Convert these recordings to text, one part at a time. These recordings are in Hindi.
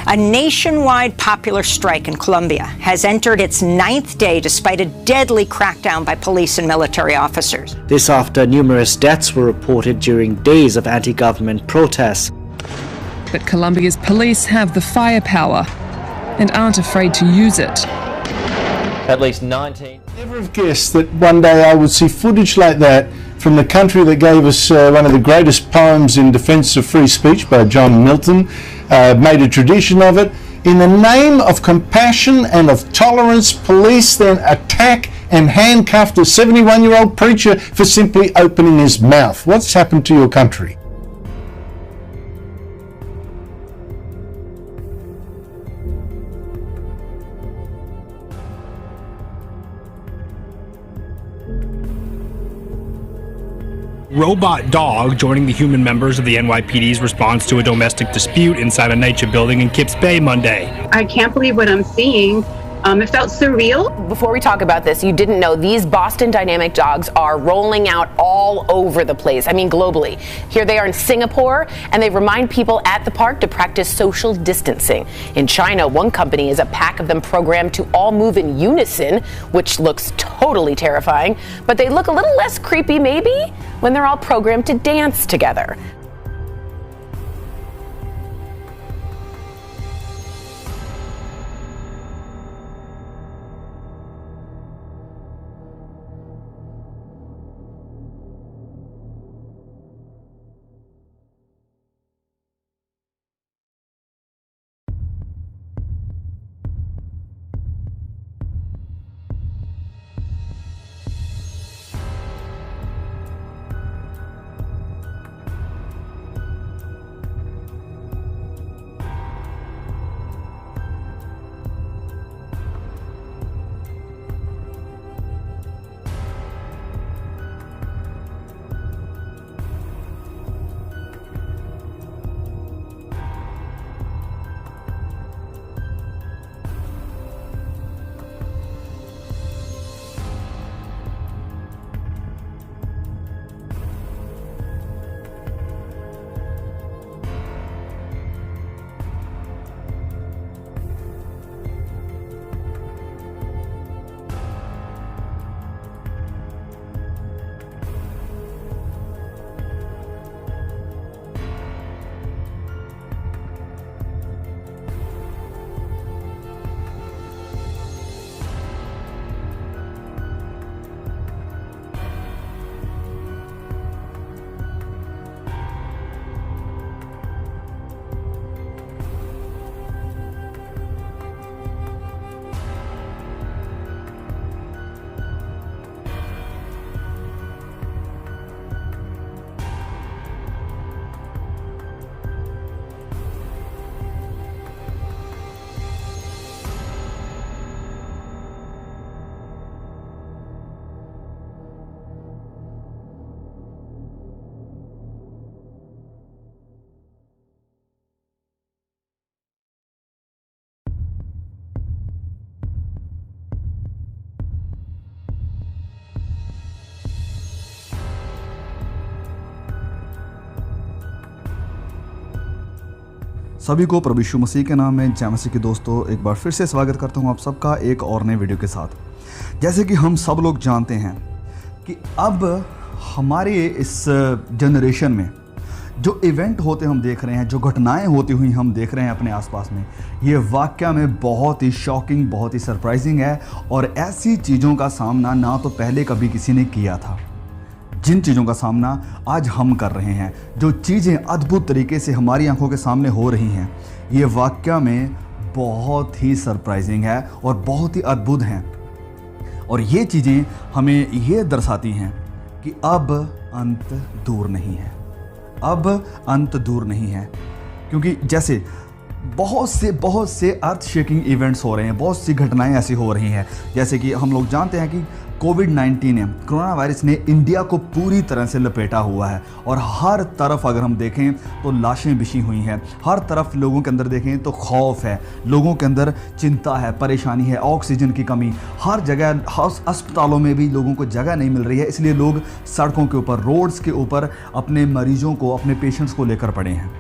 A nationwide popular strike in Colombia has entered its 9th day despite a deadly crackdown by police and military officers. This after numerous deaths were reported during days of anti-government protests. But Colombia's police have the firepower and aren't afraid to use it. At least 19. Never have guessed that one day I would see footage like that from the country that gave us one of the greatest poems in defence of free speech by John Milton, made a tradition of it. In the name of compassion and of tolerance, police then attack and handcuffed a 71-year-old preacher for simply opening his mouth. What's happened to your country? Robot dog joining the human members of the NYPD's response to a domestic dispute inside a NYCHA building in Kips Bay Monday. I can't believe what I'm seeing. It felt surreal. Before we talk about this, you didn't know these Boston Dynamic dogs are rolling out all over the place. I mean, globally. Here they are in Singapore, and they remind people at the park to practice social distancing. In China, one company has a pack of them programmed to all move in unison, which looks totally terrifying. But they look a little less creepy, maybe, when they're all programmed to dance together. सभी को प्रभु यीशु मसीह के नाम में जय मसीह के दोस्तों, एक बार फिर से स्वागत करता हूं आप सबका एक और नए वीडियो के साथ। जैसे कि हम सब लोग जानते हैं कि अब हमारे इस जनरेशन में जो इवेंट होते हम देख रहे हैं, जो घटनाएं होती हुई हम देख रहे हैं अपने आसपास में, ये वाकया में बहुत ही शॉकिंग, बहुत ही सरप्राइजिंग है। और ऐसी चीज़ों का सामना ना तो पहले कभी किसी ने किया था, जिन चीज़ों का सामना आज हम कर रहे हैं, जो चीज़ें अद्भुत तरीके से हमारी आंखों के सामने हो रही हैं, ये वाकया में बहुत ही सरप्राइजिंग है और बहुत ही अद्भुत हैं। और ये चीज़ें हमें ये दर्शाती हैं कि अब अंत दूर नहीं है, अब अंत दूर नहीं है। क्योंकि जैसे बहुत से अर्थ शेकिंग इवेंट्स हो रहे हैं, बहुत सी घटनाएं ऐसी हो रही हैं। जैसे कि हम लोग जानते हैं कि कोविड-19 ने, कोरोना वायरस ने इंडिया को पूरी तरह से लपेटा हुआ है। और हर तरफ अगर हम देखें तो लाशें बिछी हुई हैं, हर तरफ लोगों के अंदर देखें तो खौफ है, लोगों के अंदर चिंता है, परेशानी है, ऑक्सीजन की कमी, हर जगह अस्पतालों में भी लोगों को जगह नहीं मिल रही है। इसलिए लोग सड़कों के ऊपर, रोड्स के ऊपर अपने मरीजों को, अपने पेशेंट्स को लेकर पड़े हैं।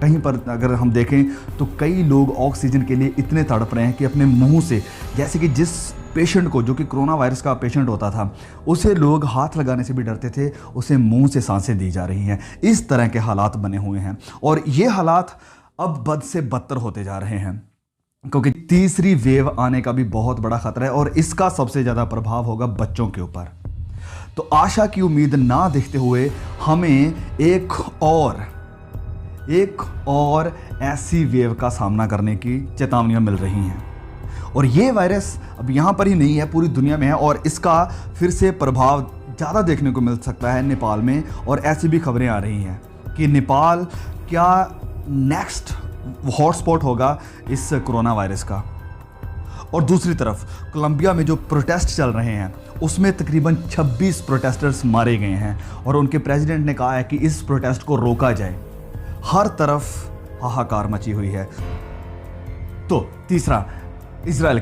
कहीं पर अगर हम देखें तो कई लोग ऑक्सीजन के लिए इतने तड़प रहे हैं कि अपने मुंह से, जैसे कि जिस पेशेंट को, जो कि कोरोना वायरस का पेशेंट होता था, उसे लोग हाथ लगाने से भी डरते थे, उसे मुंह से सांसें दी जा रही हैं। इस तरह के हालात बने हुए हैं और ये हालात अब बद से बदतर होते जा रहे हैं, क्योंकि तीसरी वेव आने का भी बहुत बड़ा खतरा है और इसका सबसे ज़्यादा प्रभाव होगा बच्चों के ऊपर। तो आशा की उम्मीद ना देखते हुए हमें एक और ऐसी वेव का सामना करने की चेतावनियां मिल रही हैं। और ये वायरस अब यहाँ पर ही नहीं है, पूरी दुनिया में है और इसका फिर से प्रभाव ज़्यादा देखने को मिल सकता है नेपाल में। और ऐसी भी खबरें आ रही हैं कि नेपाल क्या नेक्स्ट हॉटस्पॉट होगा इस कोरोना वायरस का। और दूसरी तरफ कोलंबिया में जो प्रोटेस्ट चल रहे हैं उसमें तकरीबन 26 प्रोटेस्टर्स मारे गए हैं और उनके प्रेसिडेंट ने कहा है कि इस प्रोटेस्ट को रोका जाए। हर तरफ हाहाकार मची हुई है। तो तीसरा, इजराइल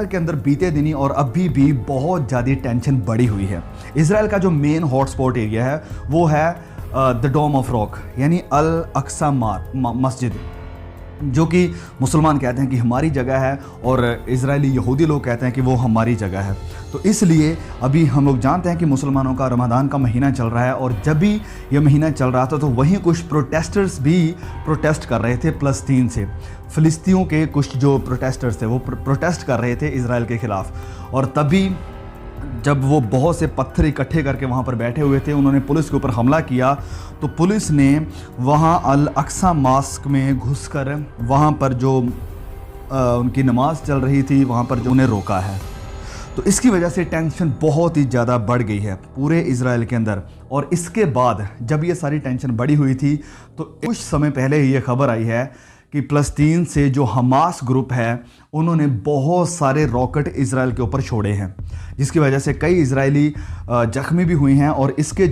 के अंदर बीते दिनी और अभी भी बहुत ज़्यादा टेंशन बढ़ी हुई है। इजराइल का जो मेन हॉटस्पॉट एरिया है वो है द डोम ऑफ रॉक, यानी अल अक्सा मस्जिद, जो कि मुसलमान कहते हैं कि हमारी जगह है और इजरायली यहूदी लोग कहते हैं कि वो हमारी जगह है। तो इसलिए अभी हम लोग जानते हैं कि मुसलमानों का रमज़ान का महीना चल रहा है और जब भी ये महीना चल रहा था तो वहीं कुछ प्रोटेस्टर्स भी प्रोटेस्ट कर रहे थे फ़लस्तीन से। फ़लस्तीनियों के कुछ जो प्रोटेस्टर्स थे वो प्रोटेस्ट कर रहे थे इजराइल के ख़िलाफ़। और तभी जब वो बहुत से पत्थर इकट्ठे करके वहाँ पर बैठे हुए थे, उन्होंने पुलिस के ऊपर हमला किया। तो पुलिस ने वहाँ अल अक्सा मॉस्क में घुसकर वहाँ पर जो उनकी नमाज चल रही थी वहाँ पर जो उन्हें रोका है। तो इसकी वजह से टेंशन बहुत ही ज़्यादा बढ़ गई है पूरे इजराइल के अंदर। और इसके बाद जब ये सारी टेंशन बढ़ी हुई थी तो कुछ समय पहले ही ये खबर आई है कि फ़लस्तीन से जो हमास ग्रुप है उन्होंने बहुत सारे रॉकेट इजराइल के ऊपर छोड़े हैं, जिसकी वजह से कई इजरायली जख्मी भी हुई हैं। और इसके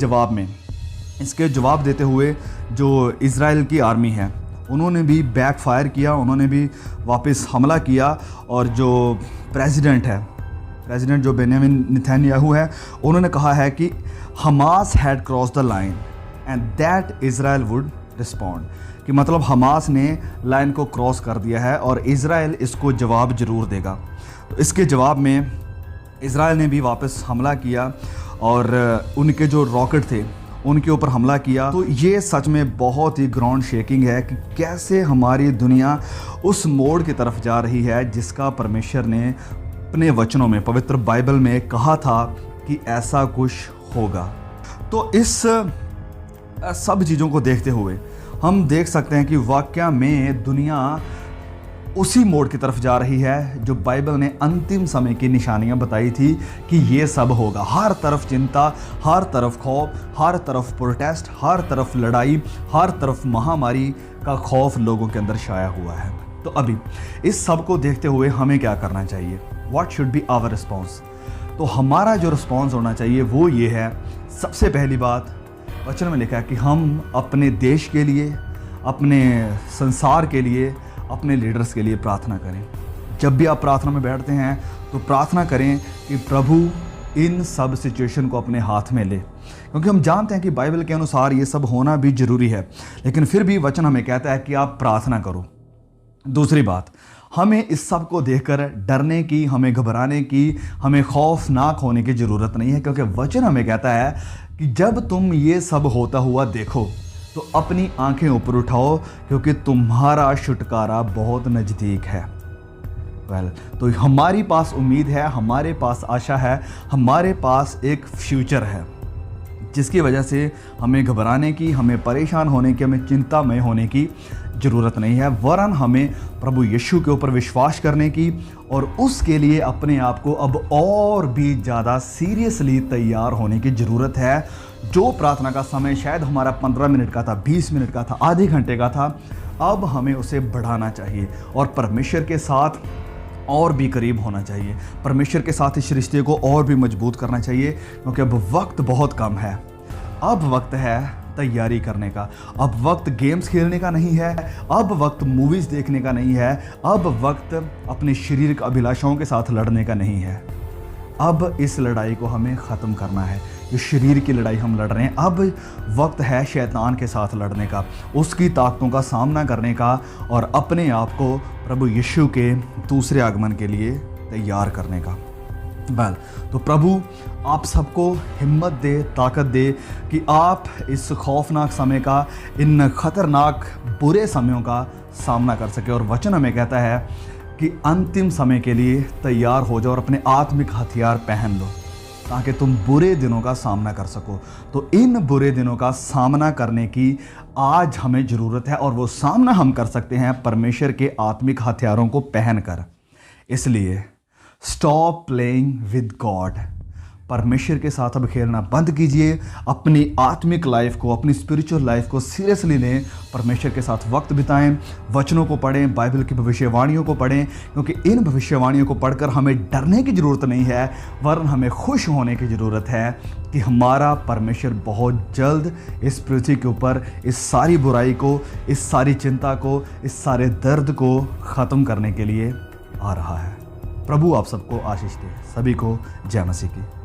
जवाब देते हुए जो इजराइल की आर्मी है उन्होंने भी बैक फायर किया, उन्होंने भी वापस हमला किया। और जो प्रेसिडेंट जो बेंजामिन नेतन्याहू है उन्होंने कहा है कि Hamas had cross the line and that Israel would respond, कि मतलब हमास ने लाइन को क्रॉस कर दिया है और इजराइल इसको जवाब ज़रूर देगा। तो इसके जवाब में इजराइल ने भी वापस हमला किया और उनके जो रॉकेट थे उनके ऊपर हमला किया। तो ये सच में बहुत ही ग्राउंड शेकिंग है कि कैसे हमारी दुनिया उस मोड़ की तरफ जा रही है जिसका परमेश्वर ने अपने वचनों में, पवित्र बाइबल में कहा था कि ऐसा कुछ होगा। तो इस सब चीज़ों को देखते हुए हम देख सकते हैं कि वाकया में दुनिया उसी मोड़ की तरफ जा रही है जो बाइबल ने अंतिम समय की निशानियां बताई थी कि ये सब होगा। हर तरफ चिंता, हर तरफ खौफ, हर तरफ प्रोटेस्ट, हर तरफ लड़ाई, हर तरफ महामारी का खौफ लोगों के अंदर छाया हुआ है। तो अभी इस सब को देखते हुए हमें क्या करना चाहिए? What should be our response? तो हमारा जो रिस्पॉन्स होना चाहिए वो ये है, सबसे पहली बात वचन में लिखा है कि हम अपने देश के लिए, अपने संसार के लिए, अपने लीडर्स के लिए प्रार्थना करें। जब भी आप प्रार्थना में बैठते हैं तो प्रार्थना करें कि प्रभु इन सब सिचुएशन को अपने हाथ में ले, क्योंकि हम जानते हैं कि बाइबल के अनुसार ये सब होना भी ज़रूरी है, लेकिन फिर भी वचन हमें कहता है कि आप प्रार्थना करो। दूसरी बात, हमें इस सब को देखकर डरने की, हमें घबराने की, हमें खौफनाक होने की ज़रूरत नहीं है, क्योंकि वचन हमें कहता है कि जब तुम ये सब होता हुआ देखो तो अपनी आंखें ऊपर उठाओ, क्योंकि तुम्हारा छुटकारा बहुत नज़दीक है। तो हमारे पास उम्मीद है, हमारे पास आशा है, हमारे पास एक फ्यूचर है, जिसकी वजह से हमें घबराने की, हमें परेशान होने की, हमें चिंतामय होने की ज़रूरत नहीं है, वरन हमें प्रभु यीशु के ऊपर विश्वास करने की और उसके लिए अपने आप को अब और भी ज़्यादा सीरियसली तैयार होने की ज़रूरत है। जो प्रार्थना का समय शायद हमारा 15 मिनट का था, 20 मिनट का था, आधे घंटे का था, अब हमें उसे बढ़ाना चाहिए और परमेश्वर के साथ और भी करीब होना चाहिए, परमेश्वर के साथ इस रिश्ते को और भी मजबूत करना चाहिए, क्योंकि अब वक्त बहुत कम है। अब वक्त है तैयारी करने का, अब वक्त गेम्स खेलने का नहीं है, अब वक्त मूवीज़ देखने का नहीं है, अब वक्त अपने शारीरिक अभिलाषाओं के साथ लड़ने का नहीं है। अब इस लड़ाई को हमें ख़त्म करना है। जो शरीर की लड़ाई हम लड़ रहे हैं, अब वक्त है शैतान के साथ लड़ने का, उसकी ताकतों का सामना करने का और अपने आप को प्रभु यीशु के दूसरे आगमन के लिए तैयार करने का। वेल, तो प्रभु आप सबको हिम्मत दे, ताकत दे कि आप इस खौफनाक समय का, इन खतरनाक बुरे समयों का सामना कर सके। और वचन हमें कहता है कि अंतिम समय के लिए तैयार हो जाओ और अपने आत्मिक हथियार पहन लो ताकि तुम बुरे दिनों का सामना कर सको। तो इन बुरे दिनों का सामना करने की आज हमें ज़रूरत है और वो सामना हम कर सकते हैं परमेश्वर के आत्मिक हथियारों को पहनकर। इसलिए स्टॉप प्लेइंग विद गॉड, परमेश्वर के साथ अब खेलना बंद कीजिए। अपनी आत्मिक लाइफ को, अपनी स्पिरिचुअल लाइफ को सीरियसली लें, परमेश्वर के साथ वक्त बिताएं, वचनों को पढ़ें, बाइबल की भविष्यवाणियों को पढ़ें, क्योंकि इन भविष्यवाणियों को पढ़कर हमें डरने की ज़रूरत नहीं है, वरन हमें खुश होने की ज़रूरत है कि हमारा परमेश्वर बहुत जल्द इस पृथ्वी के ऊपर इस सारी बुराई को, इस सारी चिंता को, इस सारे दर्द को ख़त्म करने के लिए आ रहा है। प्रभु आप सबको आशीष दे। सभी को जय मसीह की।